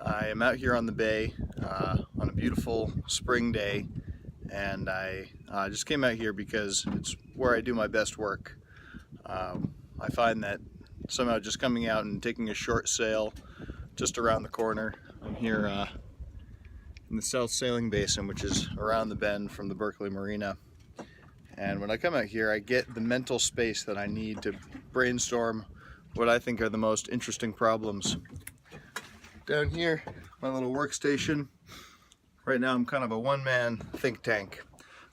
I am out here on the bay on a beautiful spring day, and I just came out here because it's where I do my best work. I find that somehow just coming out and taking a short sail just around the corner. I'm here in the South Sailing Basin, which is around the bend from the Berkeley Marina. And when I come out here, I get the mental space that I need to brainstorm what I think are the most interesting problems. Down here, my little workstation. Right now I'm kind of a one-man think tank,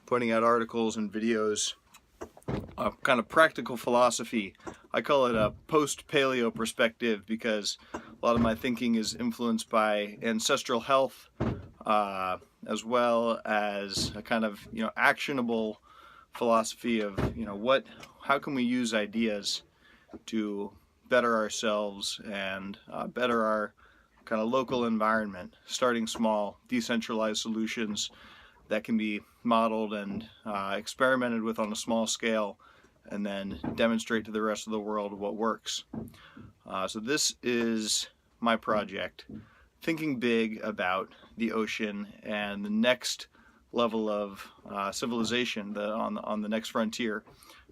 putting out articles and videos of kind of practical philosophy. I call it a post-paleo perspective because a lot of my thinking is influenced by ancestral health, as well as a kind of actionable philosophy of how can we use ideas to better ourselves and better our kind of local environment, starting small, decentralized solutions that can be modeled and experimented with on a small scale, and then demonstrate to the rest of the world what works. So this is my project, thinking big about the ocean and the next level of civilization, on the next frontier,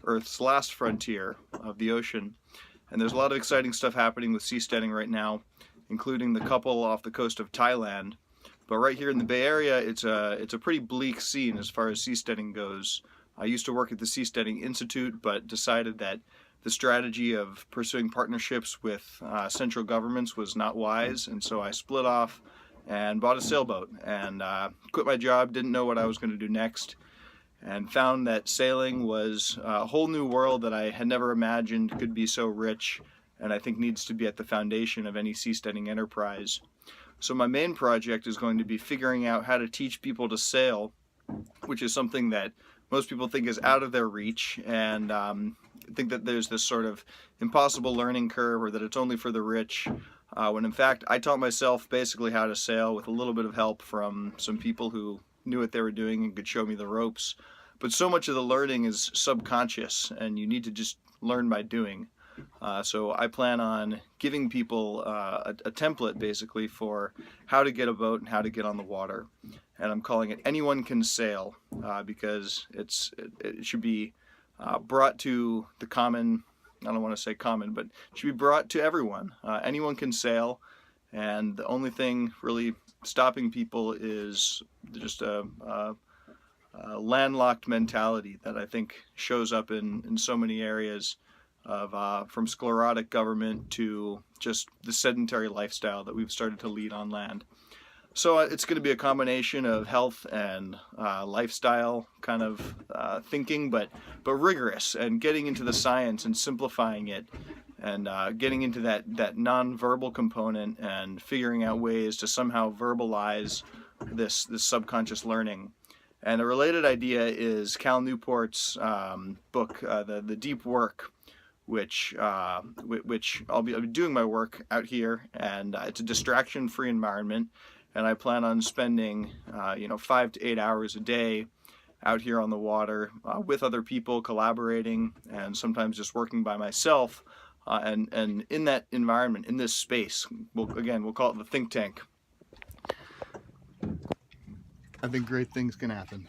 Earth's last frontier of the ocean. And there's a lot of exciting stuff happening with seasteading right now, including the couple off the coast of Thailand. But right here in the Bay Area, it's a pretty bleak scene as far as seasteading goes. I used to work at the Seasteading Institute, but decided that the strategy of pursuing partnerships with central governments was not wise, and so I split off and bought a sailboat and quit my job, didn't know what I was going to do next, and found that sailing was a whole new world that I had never imagined could be so rich, and I think needs to be at the foundation of any seasteading enterprise. So my main project is going to be figuring out how to teach people to sail, which is something that most people think is out of their reach, and think that there's this sort of impossible learning curve, or that it's only for the rich, when in fact I taught myself basically how to sail with a little bit of help from some people who knew what they were doing and could show me the ropes. But so much of the learning is subconscious, and you need to just learn by doing. So I plan on giving people a template basically for how to get a boat and how to get on the water, and I'm calling it Anyone Can Sail, because it should be brought to the common, I don't want to say common, but it should be brought to everyone. Anyone can sail, and the only thing really stopping people is just a landlocked mentality that I think shows up in so many areas of from sclerotic government to just the sedentary lifestyle that we've started to lead on land. So it's going to be a combination of health and lifestyle kind of thinking, but rigorous, and getting into the science and simplifying it, and getting into that non-verbal component and figuring out ways to somehow verbalize this subconscious learning. And a related idea is Cal Newport's book, The Deep Work, which I'll be doing my work out here, and it's a distraction-free environment, and I plan on spending 5 to 8 hours a day out here on the water with other people, collaborating, and sometimes just working by myself, and in that environment, in this space, we'll call it the think tank. I think great things can happen.